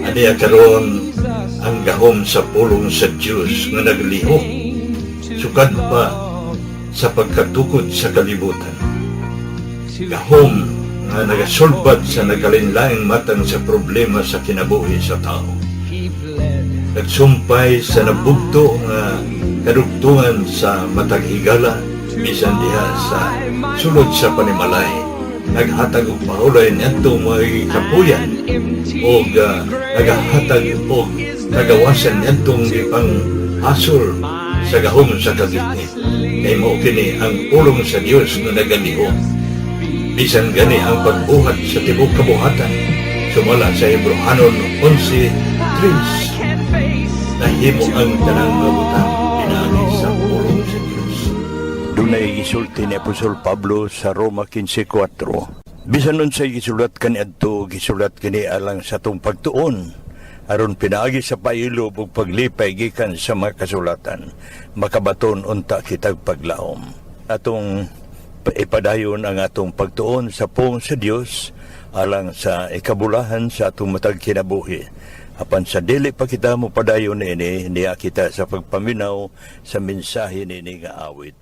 Aniya karon ang gahom sa pulong sa Diyos nga naglihok, sukad pa sa pagkatukod sa kalibutan. Gahom nga nagasulbat sa nagalinlaing matang sa problema sa kinabuhi sa tao. Nagsumpay sa nabugto nga kadugtungan sa matag higala, bisan diha sa sulod sa panimalay. Naghatag og mahulay niyadto mga kapuyan o nagahatag og nagawasan niyadtong ipang hasol sa gahom sa kagitnit. Kay mao kini ang pulong sa Dios nga nagalihok. Bisan gani ang pagbuhat sa tibok kabuhatan, sumala sa Hebrehanon 11:3, nahimo ang tanang mabutang pinaagi sa pulong sa Dios. Dunay gisulti ni Apostol Pablo sa Roma 15:4. Bisan nun sa gisulat kaniadto, gisulat kini alang sa tong pagtuon, aron pinaagi sa pailob ug paglipay gikan sa mga kasulatan, makabaton unta kitag paglaom. Atong ipadayon ang atong pagtuon sa pulong sa Dios alang sa ikabulahan sa atong matag kinabuhi. Apan sa dili pa kita mo padayon ini, niya kita sa pagpaminaw sa mensahe nini nga awit.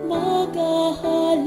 Maghahal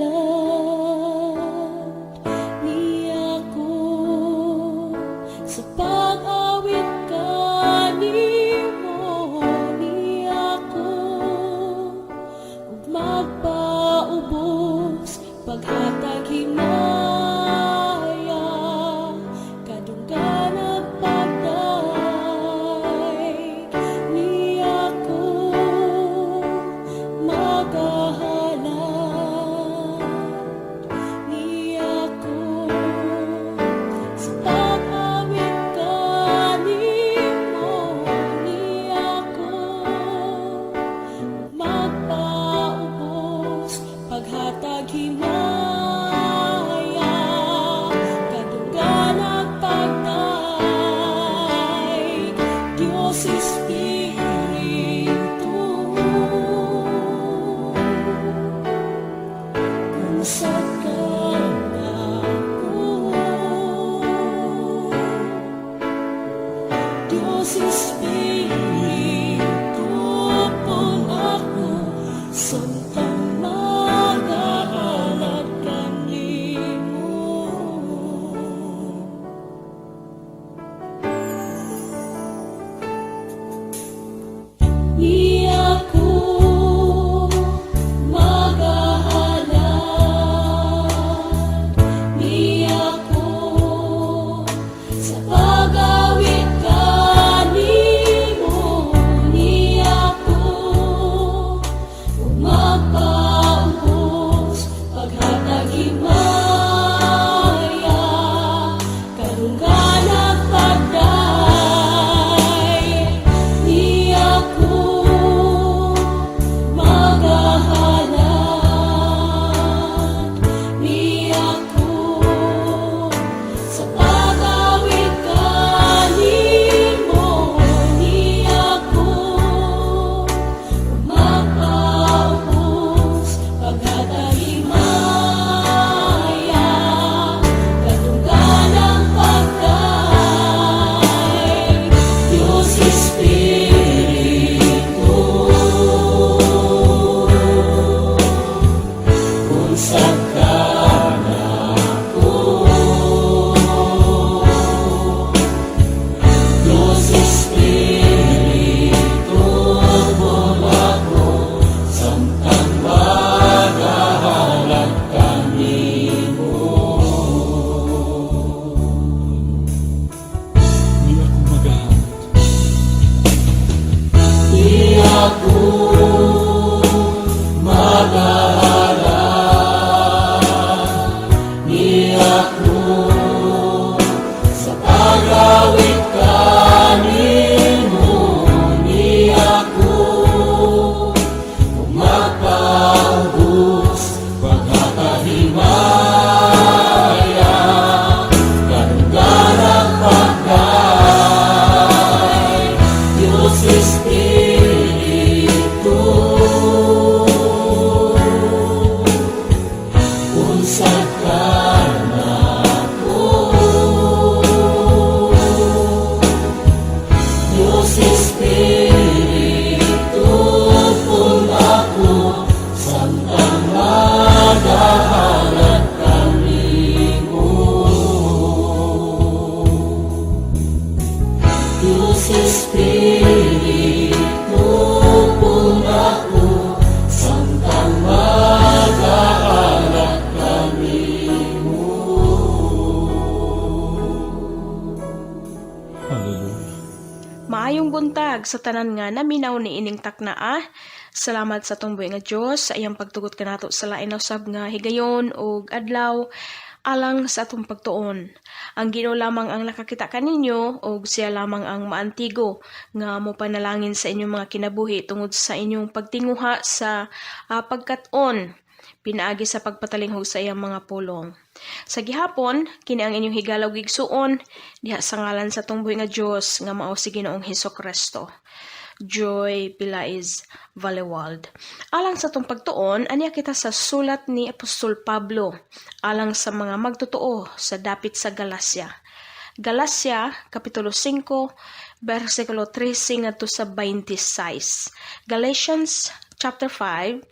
Maayong buntag sa tanan nga naminaw ni ining takna. Salamat sa tumboy nga Dios sa iyang pagtugot kanato sa lain na usab nga higayon ug adlaw alang sa atong pagtuon. Ang Ginoo lamang ang nakakita kaninyo ug siya lamang ang maantigo nga mopanalangin sa inyong mga kinabuhi tungod sa inyong pagtinguha sa pagkat-on pinaagi sa pagpatalinghog sa iyang mga pulong. Sa gihapon, kini ang inyong higalaw gigsuon diha sa ngalan sa tungboy nga Dios nga mao si Ginoong Hesukristo. Joy Pilaiz Valewald. Alang sa tong pagtuon, aniya kita sa sulat ni Apostol Pablo alang sa mga magtotoo sa dapit sa Galacia. Galacia, Kapitulo 5, versikulo 13 ngadto sa 26. Galatians chapter 5,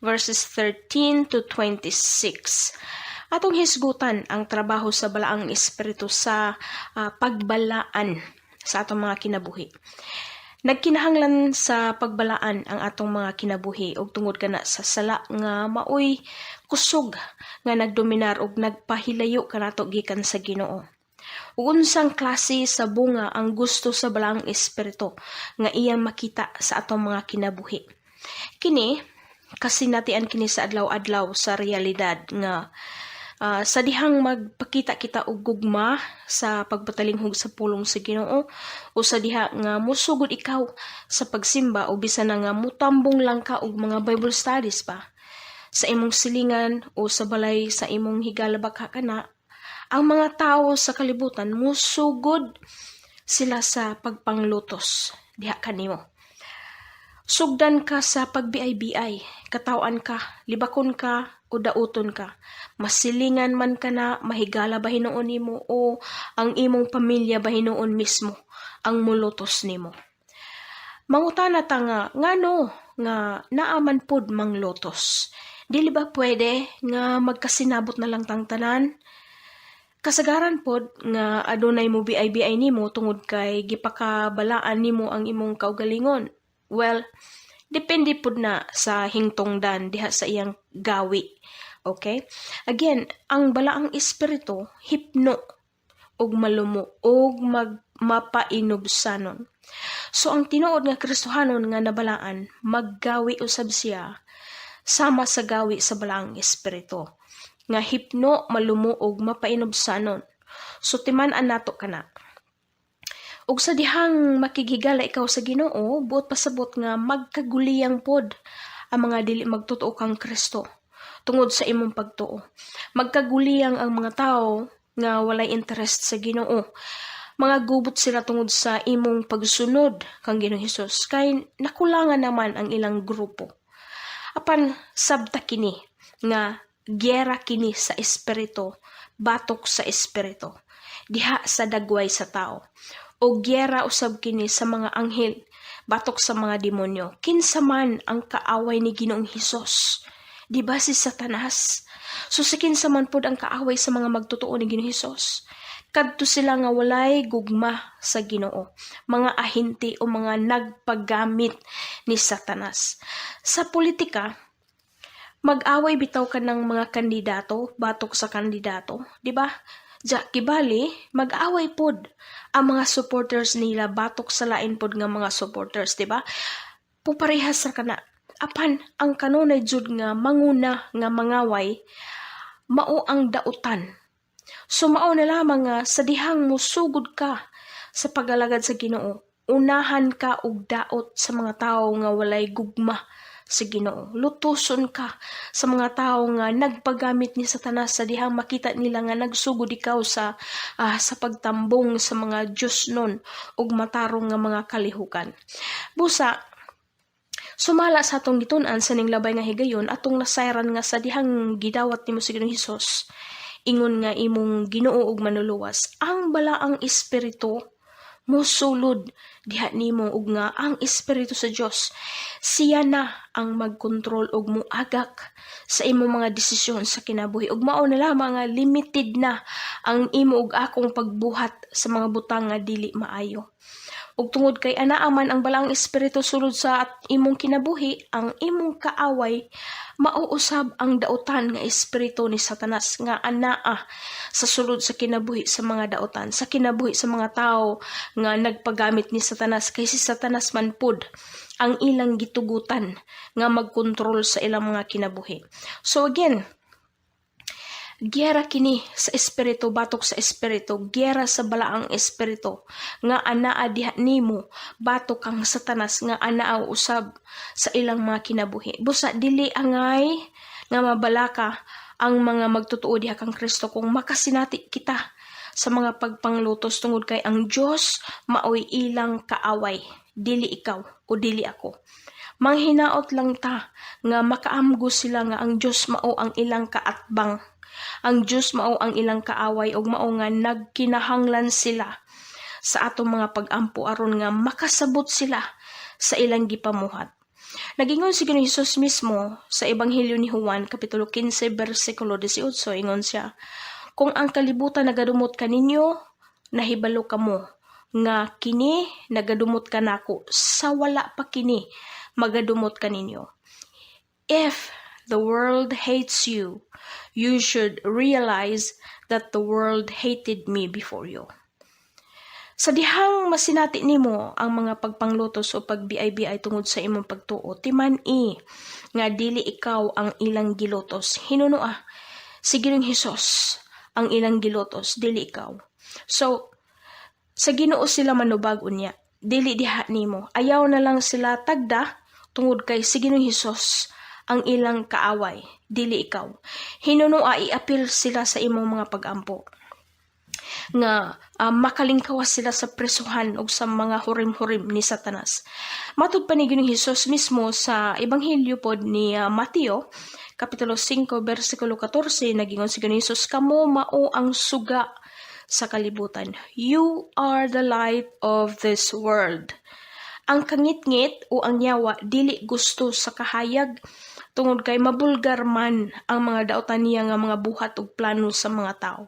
verses 13 to 26. Atong hisgutan ang trabaho sa balaang espiritu sa pagbalaan sa atong mga kinabuhi. Nagkinahanglan sa pagbalaan ang atong mga kinabuhi ug tungod kana sa sala nga maoy kusog nga nagdominar ug nagpahilayo kanato gikan sa Ginoo. Ug unsang klase sa bunga ang gusto sa balaang espiritu nga iyang makita sa atong mga kinabuhi. Kini kasinatian kini sa adlaw-adlaw sa realidad nga sa dihang magpakita kita og gugma sa pagpatalinghog sa pulong sa Ginoo o sa diha nga musugod ikaw sa pagsimba o bisan na nga mutambong lang ka og mga Bible studies pa sa imong silingan o sa balay sa imong higalabak kana, ang mga tao sa kalibutan musugod sila sa pagpanglutos diha kanimo. Sugdan ka sa pagbiay-biay, katawan ka, libakon ka, o dauton ka. Masilingan man ka na, mahigala ba hinuon nimo o ang imong pamilya ba hinuon mismo ang mulutos nimo. Mangutana ta nga, ngano nga naaman pod manglutos. Dili ba pwede nga magkasinabot na lang tang tanan? Kasagaran pod nga adunay mo biay-biay nimo tungod kay gipakabalaan nimo ang imong kaugalingon. Well, depende pod na sa hingtungdan diha sa iyang gawi. Okay? Again, ang balaang espiritu hipno og malumo og mapainubsanon. So ang tinuod nga Kristohanon nga nabalaan maggawi usab siya sama sa gawi sa balaang espiritu nga hipno, malumo og mapainubsanon. So timan-an nato kana. Ug sa dihang makigigala ikaw sa Ginoo, buot pasabot nga magkaguliyang pod ang mga dili magtotoo kang Kristo tungod sa imong pagtuo. Magkaguliyang ang mga tao nga walay interest sa Ginoo. Mga gubot sila tungod sa imong pagsunod kang Ginoong Hesus kay nakulangan naman ang ilang grupo. Apan sabta kini nga giyera kini sa espiritu, batok sa espiritu, diha sa dagway sa tao. O giyera usab kini sa mga anghel, batok sa mga demonyo. Kinsa man ang kaaway ni Ginoong Hesus? Di ba si Satanas? So si kinsa man pod ang kaaway sa mga magtotoo ni Ginoong Hesus? Kadto sila nga walay gugma sa Ginoo, mga ahinti o mga nagpagamit ni Satanas. Sa politika, mag-away bitaw ka ng mga kandidato, batok sa kandidato, di ba? Kibali, mag-away pod ang mga supporters nila batok sa lain pod nga mga supporters, di ba? Puparehas ra kana. Apan ang kanunay jud nga manguna nga mangaway mao ang dautan Sumao na lamang nga sa dihang musugod ka sa pagalagad sa Ginoo. Unahan ka og daot sa mga tawo nga walay gugma sa Ginoo. Lutuson ka sa mga tawo nga nagpagamit ni Satanas sa dihang makita nila nga nagsugod ikaw sa pagtambong sa mga Diyos nun ug matarong nga mga kalihukan. Busa, sumala sa atong gitun-an sa ning labay nga higayon atong nasayran nga sa dihang gidawat nimo si Ginoong Hesus. Ingon nga imong Ginoo ug manuluwas, ang balaang espiritu mosulod diha nimo ug nga ang espiritu sa Dios siya na ang magkontrol ug muagak sa imong mga desisyon sa kinabuhi ug mao na lamang nga limited na ang imo ug akong pagbuhat sa mga butang nga dili maayo. Ug tungod kay anaa man ang balaang espiritu sulod sa imong kinabuhi, ang imong kaaway mauusab ang dautan nga espiritu ni Satanas nga anaa sa sulod sa kinabuhi sa mga dautan, sa kinabuhi sa mga tao nga nagpagamit ni Satanas, kay si Satanas man pud ang ilang gitugutan nga magkontrol sa ilang mga kinabuhi. So again, giyera kini sa espiritu batok sa espiritu, giyera sa balaang espiritu nga anaa diha nimo batok kang Satanas nga anaa usab sa ilang mga kinabuhi. Busa dili angay nga mabalaka ang mga magtutuo diha kang Kristo kung makasinati kita sa mga pagpanglutos tungod kay ang Dios maoy ilang kaaway, dili ikaw o dili ako. Manghinaot lang ta nga makaamgo sila nga ang Dios mao ang ilang kaatbang. Ang Diyos mao ang ilang kaaway ug mao nga nagkinahanglan sila sa atong mga pag-ampo aron nga makasabot sila sa ilang gipamuhat. Nagingon si Ginoong Hesus mismo sa Ebanghelyo ni Juan kapitulo 15 bersikulo 18, ingon siya, kung ang kalibutan nagadumot kaninyo, nahibalo kamo nga kini nagadumot kanako, sa wala pa kini magadumot kaninyo. If the world hates you, you should realize that the world hated me before you. Sa dihang masinati nimo ang mga pagpanglutos o pagbiay-biay tungod sa imong pagtuo, timan-i nga dili ikaw ang ilang gilutos. Hinunua si Ginoong Hesus ang ilang gilutos, dili ikaw. So, sa Ginoo sila manubag unya, dili diha nimo. Ayaw na lang sila tagda tungod kay si Ginoong Hesus ang ilang kaaway, dili ikaw. Hinunua i-appeal sila sa imong mga pag-ampo nga makalingkawas sila sa presuhan o sa mga hurim-hurim ni Satanas. Matud pa ni Ginoong Hesus mismo sa Ebanghelyo pod ni Mateo kapitulo 5 bersikulo 14, nagingon si Ginoong Hesus, kamo mao ang suga sa kalibutan. You are the light of this world. Ang kangit-ngit o ang yawa dili gusto sa kahayag tungod kay mabulgar man ang mga dautan niya nga mga buhat ug plano sa mga tao.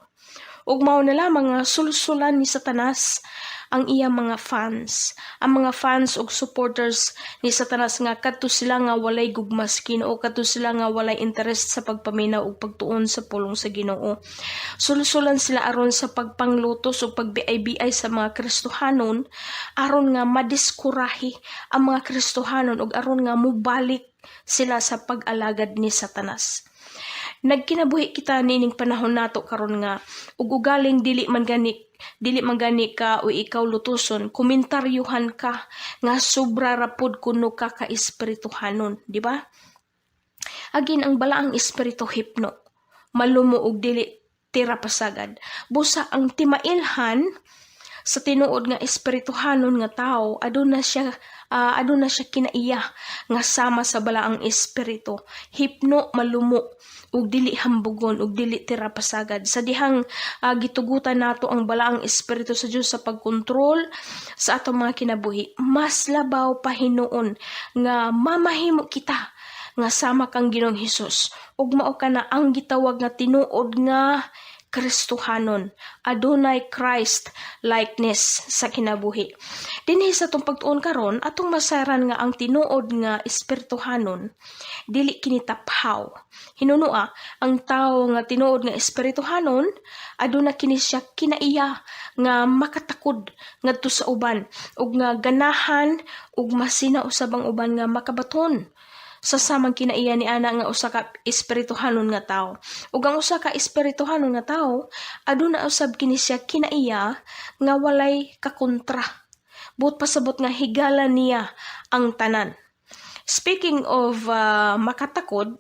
Ug mao na lamang nga sulsulan ni Satanas ang iya mga fans. Ang mga fans ug supporters ni Satanas nga kadto sila nga walay gugma sa Ginoo, kadto sila nga walay interest sa pagpaminaw ug pagtuon sa pulong sa Ginoo. Sulsulan sila aron sa pagpanglutos ug pagbiay-biay sa mga Kristohanon aron nga madiskurahi ang mga Kristohanon ug aron nga mubalik sila sa pag-alagad ni Satanas. Nagkinabuhi kita nining panahon nato karon nga ug ugaling dili man gani ka o ikaw lutuson, komentaryuhan ka nga sobra rapod kuno ka espirituhanon, di ba? Agin ang balaang espiritu hipno, malumo og dili tira pasagad. Busa ang timailhan sa tinuod nga espirituhanon nga tao, aduna siya kinaiya nga sama sa balaang espiritu, hipno, malumo ug dili hambugon ug dili tira pasagad. Sa dihang gitugutan nato ang balaang espiritu sa Dios sa pagkontrol sa atong mga kinabuhi, mas labaw pa hinuon nga mamahimo kita nga sama kang Ginoong Hesus ug mao kana ang gitawag nga tinuod nga Kristohanon, adunay Christ likeness sa kinabuhi. Dinhi sa atong pagtuon karon atong masaran nga ang tinuod nga espirituhanon dili kini taphaw. Hinunua ang tawo nga tinuod nga espirituhanon aduna kini siya kinaiya nga makatakod ngadto sa uban ug nga ganahan ug masina usab ang uban nga makabaton sa samang kinaiya ni ana nga usa ka espirituhanon nga tawo. Ug ang usa ka espirituhanon nga tawo aduna usab kini siya kinaiya nga walay kakontra. Buot pasabot nga higala niya ang tanan. Speaking of makatakod,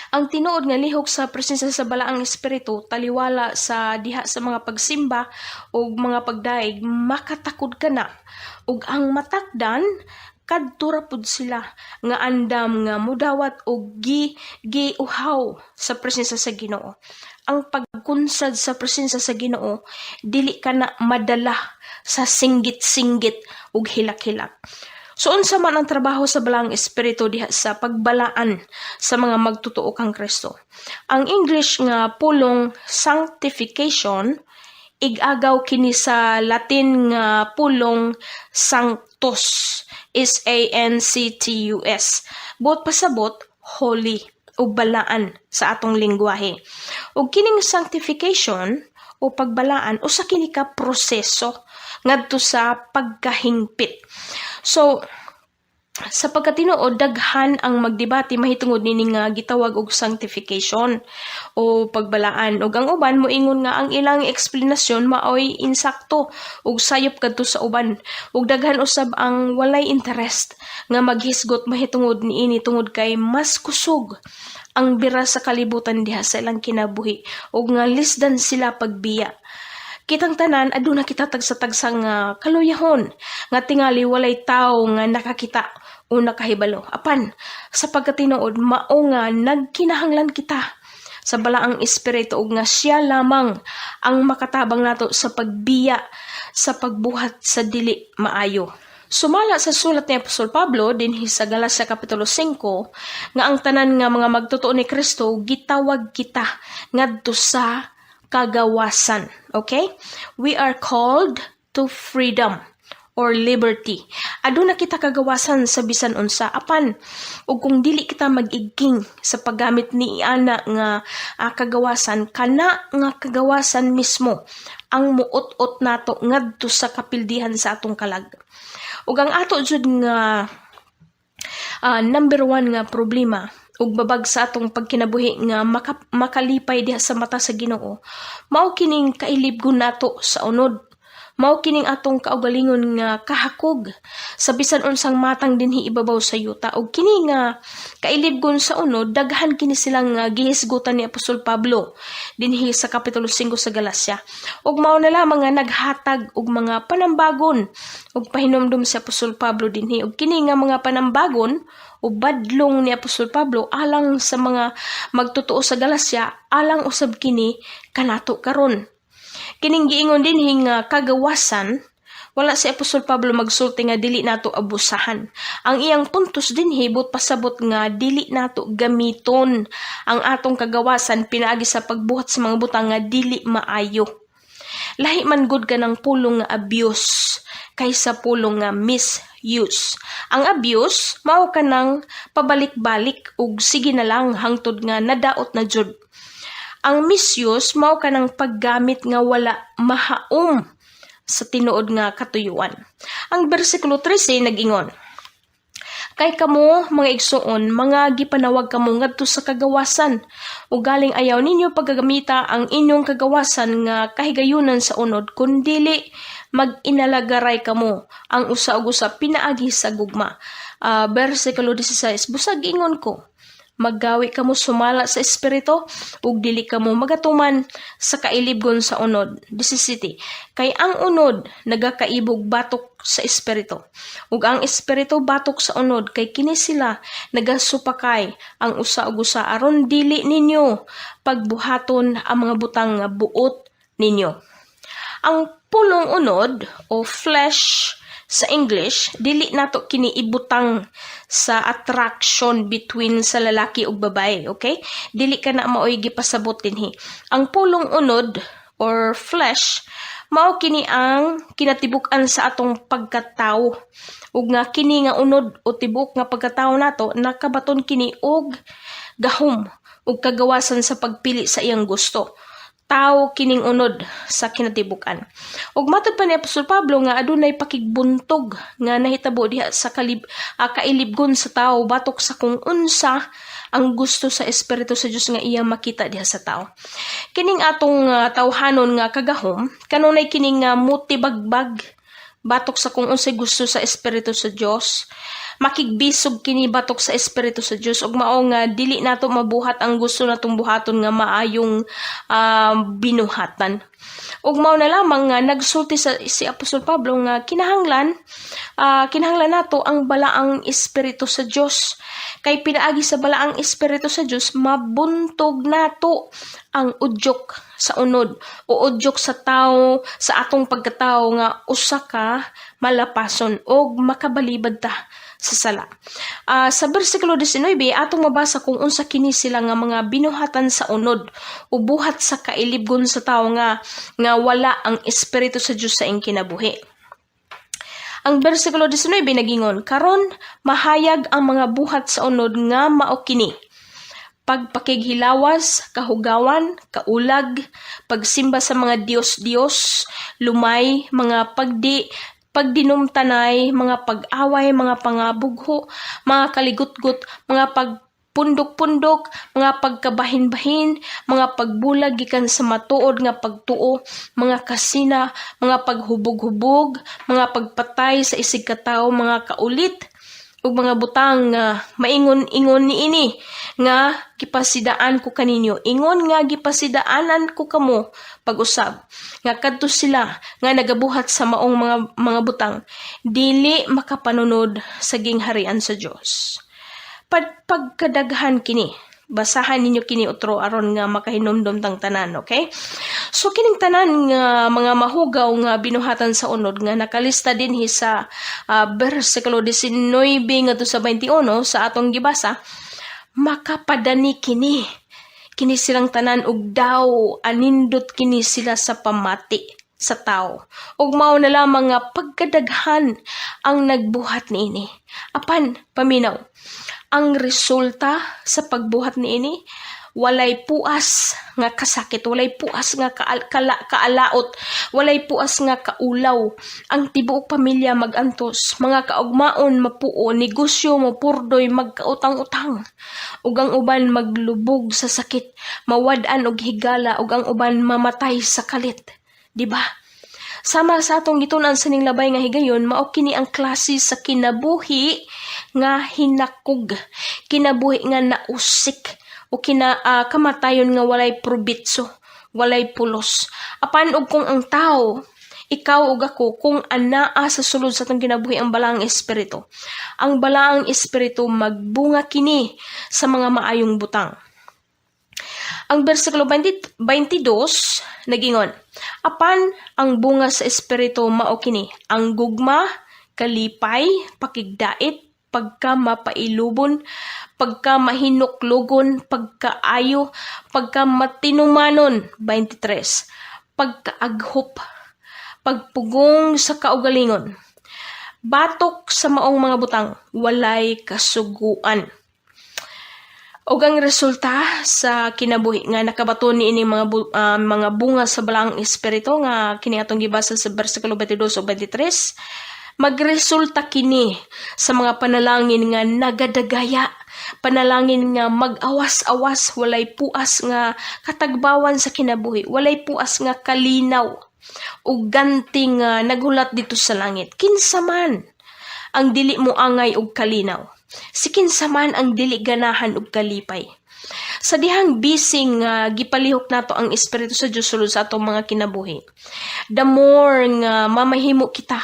ang tinuod nga lihok sa presensya sa balaang espiritu taliwala sa diha sa mga pagsimba ug mga pagdaig makatakod kana. Ug ang matakdan kadto ra pud sila nga andam nga mudawat og giuhaw sa presensya sa Ginoo. Ang pagkunsad sa presensya sa Ginoo dili kana madala sa singgit-singgit ug hilak-hilak. So unsa man ang trabaho sa balaang espiritu diha sa pagbalaan sa mga magtotoo kang Kristo. Ang English nga pulong sanctification igagaw kini sa Latin nga pulong sanctus, S-A-N-C-T-U-S. Buot pasabot holy ug balaan sa atong lingwahe. Ug kining sanctification o pagbalaan usa kini ka proseso ngadto sa pagkahingpit. So sa pagkatinuod daghan ang magdebate mahitungod nini nga gitawag og sanctification o pagbalaan, ug ang uban moingon nga ang ilang eksplanasyon maoy insakto ug sayop kadto sa uban, ug daghan usab ang walay interest nga maghisgot mahitungod niini tungod kay mas kusog ang bira sa kalibutan diha sa ilang kinabuhi ug nga lisdan sila pagbiya. Kitang tanan aduna kita tagsa-tagsang kaluyahon nga tingali walay tawo nga nakakita o nakahibalo. Apan sa pagkatinuod mao nga nagkinahanglan kita sa balaang espiritu ug nga siya lamang ang makatabang nato sa pagbiya sa pagbuhat sa dili maayo. Sumala sa sulat ni Apostol Pablo dinhi sa Galacia kapitulo 5 nga ang tanan nga mga magtotoo ni Kristo gitawag kita ngadto sa kagawasan. Okay? We are called to freedom or liberty. Aduna kita kagawasan sa bisan unsa. Apan, ug kung dili kita mag-igking sa paggamit ni ana nga kagawasan, kana nga kagawasan mismo ang muot-ot nato ngadto sa kapildihan sa atong kalag. Ug ang ato jud nga number 1 nga problema ug babag sa atong pagkinabuhi nga makalipay diha sa mata sa Ginoo, mao kining kailibgon nato sa unod. Mao kining atong kaugalingon nga kahakog sa bisan unsang matang dinhi ibabaw sa yuta, ug kini nga kailibgon sa unod daghan kini silang gihisgutan ni Apostol Pablo dinhi sa kapitulo 5 sa Galacia. Ug mao na lamang nga naghatag og mga panambagon ug pahinomdom si Apostol Pablo dinhi, ug kini nga mga panambagon o badlong ni Apostol Pablo alang sa mga magtotoo sa Galacia, alang usab kini kanato karon. Kining giingon dinhi nga kagawasan, wala si Apostol Pablo magsulti nga dili nato abusahan. Ang iyang puntos dinhi but pasabot nga dili nato gamiton ang atong kagawasan pinaagi sa pagbuhat sa mga butang nga dili maayo. Lahi man gud ka ng pulong nga abuse kaysa pulong nga misuse. Ang abuse mao kanang pabalik-balik ug sige na lang hangtod nga nadaot na jud. Ang misuse mao kanang paggamit nga wala mahaom sa tinuod nga katuyuan. Ang bersikulo 13 nag-ingon, kay kamo mga igsoon, mga gipanawag kamo ngadto sa kagawasan, ug galing ayaw ninyo paggagamita ang inyong kagawasan nga kahigayunan sa unod, kundili mag-inalagaray kamo ang usa ug usa pinaagi sa gugma. Bersikulo 16, busag ingon ko, maggawi kamo sumala sa espiritu ug dili kamo magatuman sa kailibgon sa unod. 17, kay ang unod nagakaibog batok sa espiritu ug ang espiritu batok sa unod, kay kini sila nagasupakay ang usa ug usa aron dili ninyo pagbuhaton ang mga butang nga buot ninyo. Ang pulong unod o flesh sa English, dili nato kini ibutang sa attraction between sa lalaki ug babae, okay? Dili ka na maoy gipasabot dinhi. Ang pulong unod or flesh mao kini ang kinatibuk-an sa atong pagkatao. Ug nga kini nga unod o tibuk nga pagkatao nato nakabaton kini og gahom ug kagawasan sa pagpili sa iyang gusto. tao kining unod sa kinatibukan. Ug matod pa ni Apostol Pablo nga adunay pakigbuntog nga nahitabo diha sa kailibgon sa tao batok sa kung unsa ang gusto sa Espiritu sa Dios nga iya makita diha sa tao. Kining atong tawhanon nga kagahom kanunay kining mutibagbag batok sa kung unsay gusto sa Espiritu sa Dios. Makigbisog kini batok sa Espiritu sa Dios ug mao nga dili nato mabuhat ang gusto natong buhaton nga maayong binuhatan. Ug mao na lamang nga nagsulti si Apostol Pablo nga kinahanglan nato ang balaang Espiritu sa Dios. Kay pinaagi sa balaang Espiritu sa Dios mabuntog nato ang udyok sa unod o udyok sa tao sa atong pagkatao nga usa ka malapason og makabalibad ta sa sala. Sa bersikulo 19 atong mabasa kung unsa kini sila nga mga binuhatan sa unod o buhat sa kailibgon sa tao nga wala ang Espiritu sa Dios sa iyang kinabuhi. Ang bersikulo 19 nagingon, karon mahayag ang mga buhat sa unod nga mao kini: pagpakighilawas, kahugawan, kaulag, pagsimba sa mga Diyos-Diyos, lumay, mga pagdinumtanay, mga pag-away, mga pangabugho, mga kaligutgot, mga pagpundok-pundok, mga pagkabahin-bahin, mga pagbulag gikan sa matuod nga pagtuo, mga kasina, mga paghubog-hubog, mga pagpatay sa isig katawo, mga kaulit, ug mga butang nga maingon-ingon niini nga gipasidaan ko kaninyo, ingon nga gipasidaanan ko kamo pag-usab nga kadto sila nga nagabuhat sa maong mga butang dili makapanunod sa gingharian sa Dios. Pagkadaghan kini, basahan ninyo kini otro aron nga makahinumdum tang tanan, okay? So kining tanan nga mga mahugaw nga binuhatan sa unod nga nakalista dinhi sa bersikulo 19 ngadto sa 21 sa atong gibasa, makapadani kini silang tanan og daw anindot kini sila sa pamati sa tao. Ug mao na lamang nga pagkadaghan ang nagbuhat niini. Apan paminaw, ang resulta sa pagbuhat niini walay puas nga kasakit, walay puas nga kaalaot, walay puas nga kaulaw. Ang tibuok pamilya magantos, mga kaugmaon mapuo, negosyo mapurdoy, magkautang-utang, ug ang uban maglubog sa sakit, mawad-an og higala, ug ang uban mamatay sa kalit. Diba? Sama sa atong gitunan sa ning labay nga higayon, mao kini ang klase sa kinabuhi nga hinakog, kinabuhi nga nausik, o kamatayon nga walay probitso, walay pulos. Apan og kung ang tao, ikaw ug ako, kung anaa sa sulod sa atong kinabuhi ang balaang espiritu, ang balaang espiritu magbunga kini sa mga maayong butang. Ang bersikulo 22 nagingon, apan ang bunga sa espiritu mao kini: ang gugma, kalipay, pakigdait, pagkamapailubon, pagkamahinuklogon, pagkaayo, pagkamatinumanon. 23. Pagkaaghop, pagpugong sa kaugalingon, batok sa maong mga butang, walay kasuguan. Og ang resulta sa kinabuhi nga nakabaton niini mga bunga sa balaang espiritu nga kini atong gibasa sa bersikulo 22 o 23, magresulta kini sa mga panalangin nga nagadagaya, panalangin nga mag-awas-awas, walay puas nga katagbawan sa kinabuhi, walay puas nga kalinaw ug ganting naghulat dito sa langit. Kinsa man ang dili mo angay og kalinaw, si kinsa man ang dili ganahan og kalipay. Sa dihang bising gipalihok nato ang Espiritu sa Dios sulod sa atong mga kinabuhi, the more nga mamahimo kita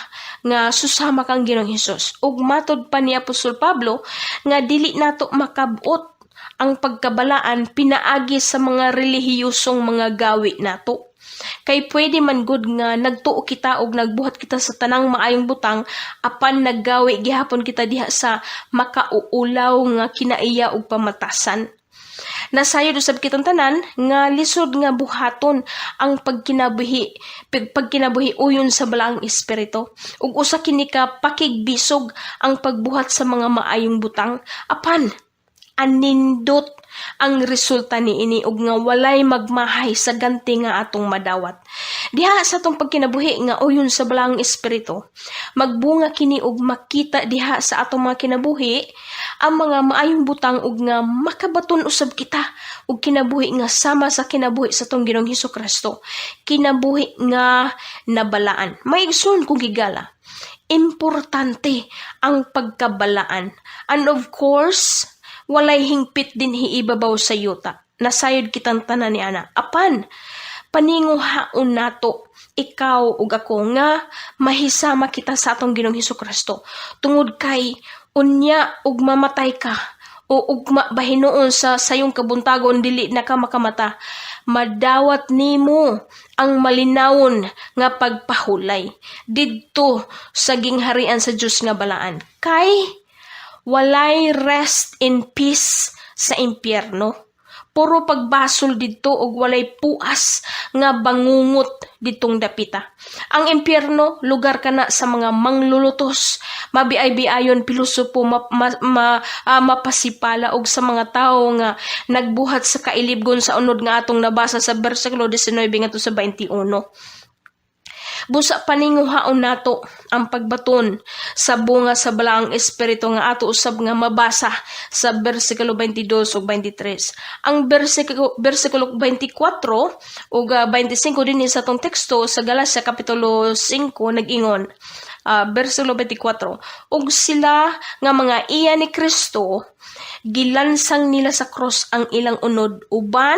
nga susama kang Ginoong Hesus. Ug matod pa ni Apostol Pablo nga dili nato makabot ang pagkabalaan pinaagi sa mga relihiyosong mga gawi nato. Kay pwede man gud nga nagtuo kita og nagbuhat kita sa tanang maayong butang, apan naggawi gihapon kita diha sa makauulaw nga kinaiya og pamatasan. Nasayod usab kitong tanan nga lisod nga buhaton ang pagkinabuhi uyon sa balaang espiritu, ug usa kini ka pakigbisog ang pagbuhat sa mga maayong butang. Apan Anindot ang resulta niini ug nga walay magmahay sa ganti nga atong madawat. Diha sa atong pagkinabuhi nga uyon sa balaang espiritu, magbunga kini ug makita diha sa atong mga kinabuhi ang mga maayong butang ug nga makabaton usab kita ug kinabuhi nga sama sa kinabuhi sa atong Ginoong Hesukristo. Kinabuhi nga nabalaan. Maigsoon kung higala. Importante ang pagkabalaan. And of course, walay hingpit din hiibabaw sa yuta. Nasayod kitang tanan ni ana. Apan, paninguhaon nato, ikaw ug ako nga mahisama kita sa atong Ginoong Hesukristo. Tungod kay unya ug mamatay ka o ugma bahinoon sa sayong kabuntagon dili na ka makamata, madawat nimo ang malinawon nga pagpahulay didto sa gingharian sa Dios nga balaan. Kay walay rest in peace sa impyerno. Puro pagbasol didto og walay puas nga bangungot ditong dapita. Ang impyerno, lugar kana sa mga manglulutos, mabiay-biayon, pilosopo, mapasipala og sa mga tao nga nagbuhat sa kailibgon sa unod nga atong nabasa sa bersikulo 19 ngadto sa 21. Busa paninguhaon nato ang pagbaton sa bunga sa balaang espiritu nga ato usab nga mabasa sa bersikulo 22 ug 23. Ang bersikulo 24 ug 25 dinhi sa tong teksto sa Galacia kapitulo 5 nag-ingon, bersikulo 24, ug sila nga mga iya ni Kristo gilansang nila sa cross ang ilang unod uban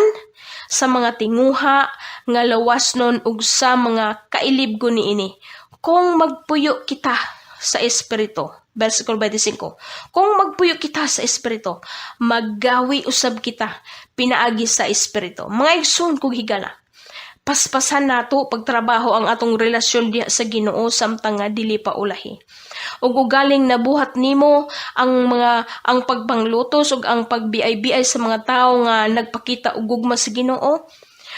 sa mga tinguha nga lawasnon ug sa mga kailibgo niini. Kung magpuyo kita sa espiritu, versikulo 25, kung magpuyo kita sa espiritu, maggawi usab kita pinaagi sa espiritu. Mga igsoon kog higala, paspasan nato pagtrabaho ang atong relasyon diha sa Ginoo samtang nga dili pa ulahi. Ug ugaling nabuhat nimo ang pagpanglutos ug ang pagbiay-biay sa mga tawo nga nagpakita og gugma sa Ginoo.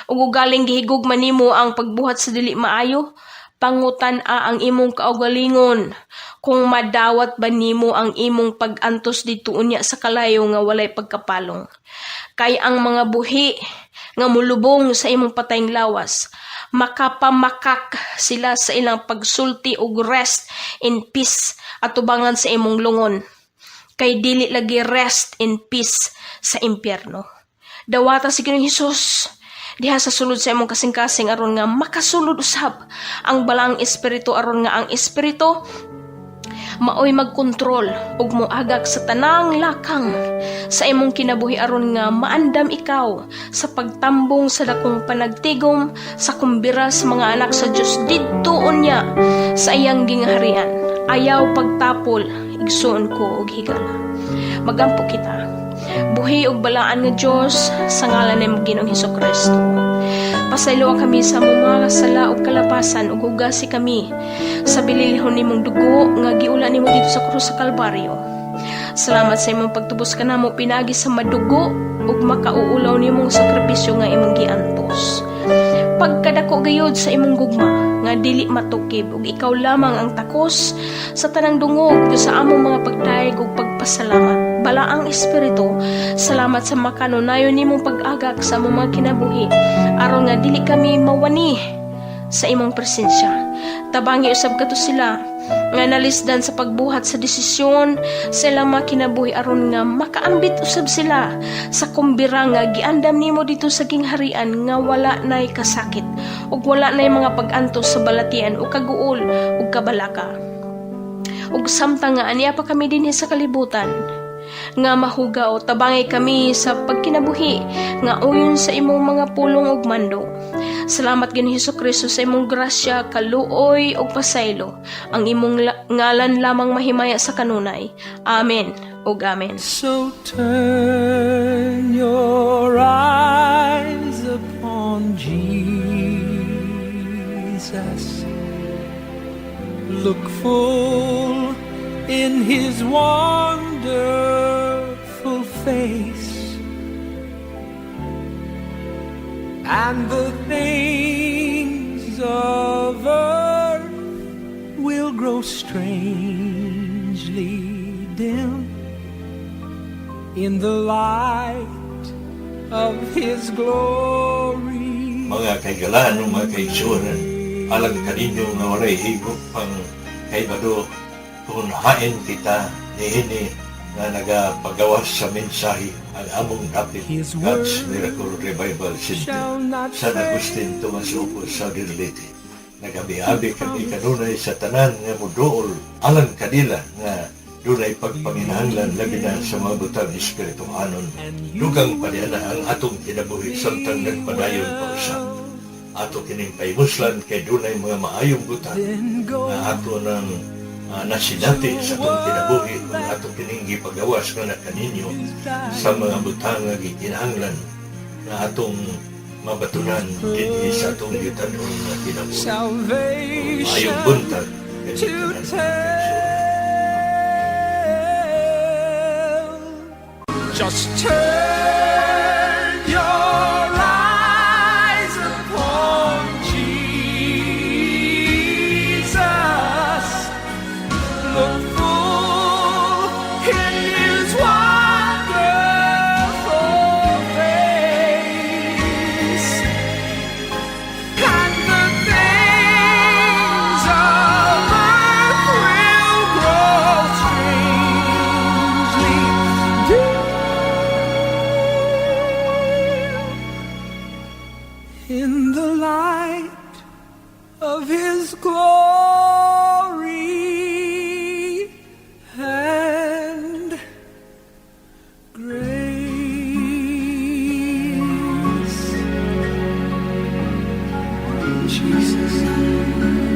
Ug ugaling gihigugma nimo ang pagbuhat sa dili maayo, pangutan-a ang imong kaugalingon kung madawat ba nimo ang imong pag-antos dito unya sa kalayo nga walay pagkapalong. Kay ang mga buhi nga mulubong sa imong patayng lawas, makapamakak sila sa ilang pagsulti ug rest in peace atubangan sa imong lungon. Kay dili lagi rest in peace sa impyerno. Dawata si Ginoong Hesus diha sa sulod sa imong kasing-kasing aron nga makasulod usab ang balang espiritu aron nga ang espiritu maoy magkontrol ug moagak sa tanang lakang sa imong kinabuhi aron nga maandam ikaw sa pagtambong sa dakong panagtigom sa kumbira sa mga anak sa Dios didto unya sa iyang gingharian. Ayaw pagtapol, igsuon ko og higala. Magampo kita. Buhi og balaan nga Dios sa ngalan ni Ginoong Hesukristo. Pasayloa kami sa mga sala ug kalapasan ug hugasi kami sa bililhon nimong dugo nga giula nimo dito sa krus sa Kalbaryo. Salamat sa imong pagtubos kanamo pinagi sa madugo ug makauulaw nimong sakripisyo nga imong giantos. Pagkadako gayud sa imong gugma nga dili matukib ug ikaw lamang ang takos sa tanang dungog sa among mga pagtayag ug pagpasalamat. Balaang espiritu, salamat sa makanunayon nimong pag-agak sa among mga kinabuhi aron nga dili kami mawani sa imong presensya. Tabangi usab kato sila nga nalisdan sa pagbuhat sa desisyon sa ilang mga kinabuhi aron nga makaambit usab sila sa kumbira nga giandam nimo dito sa gingharian nga wala nay kasakit ug wala nay mga pag-antos sa balatian ug kaguol ug kabalaka. Ug samtang nga aniya pa kami dinhi sa kalibutan nga mahugaw, tabangi kami sa pagkinabuhi nga uyon sa imong mga pulong ug mando. Salamat Ginoong Hesukristo sa imong grasya, kaluoy ug pasaylo. Ang imong ngalan lamang mahimaya sa kanunay. Amen ug amen. So turn your eyes upon Jesus. Look full in His wonderful face, and the things of earth will grow strangely dim in the light of His glory. Mga kaigalaan ng mga kaigsuran, alang kaninyo nga walay higop pang kaibado, kung hain kita niini na nagapagawas sa mensahe ang among dapit His God's word Miracle Revival Center shall not San Agustin, Tomas Opus, Saudi Leyte. Nagabi-abi kami kanunay sa tanan nga muduol alang kanila nga dunay pagpanginahanglan labi na sa mga butang espirituhanon. Dugang paniana ang atong kinabuhi samtang nagpadayon pa usap. Ato kining paimuslan kay dunay mga maayong butang nga ato ng nasinati sa atong kinabuhi kung ato kining gipagawas nga na kaninyo sa mga butang nga gikinahanglan nga atong mabatunan dinhi sa atong gitanon nga kinabuhi. Maayong salvation buntag to kanina tell. Just turn your eyes upon Jesus. Look full in His wonderful face, and the things of earth will grow strangely dim in the light of His glory and grace. Jesus.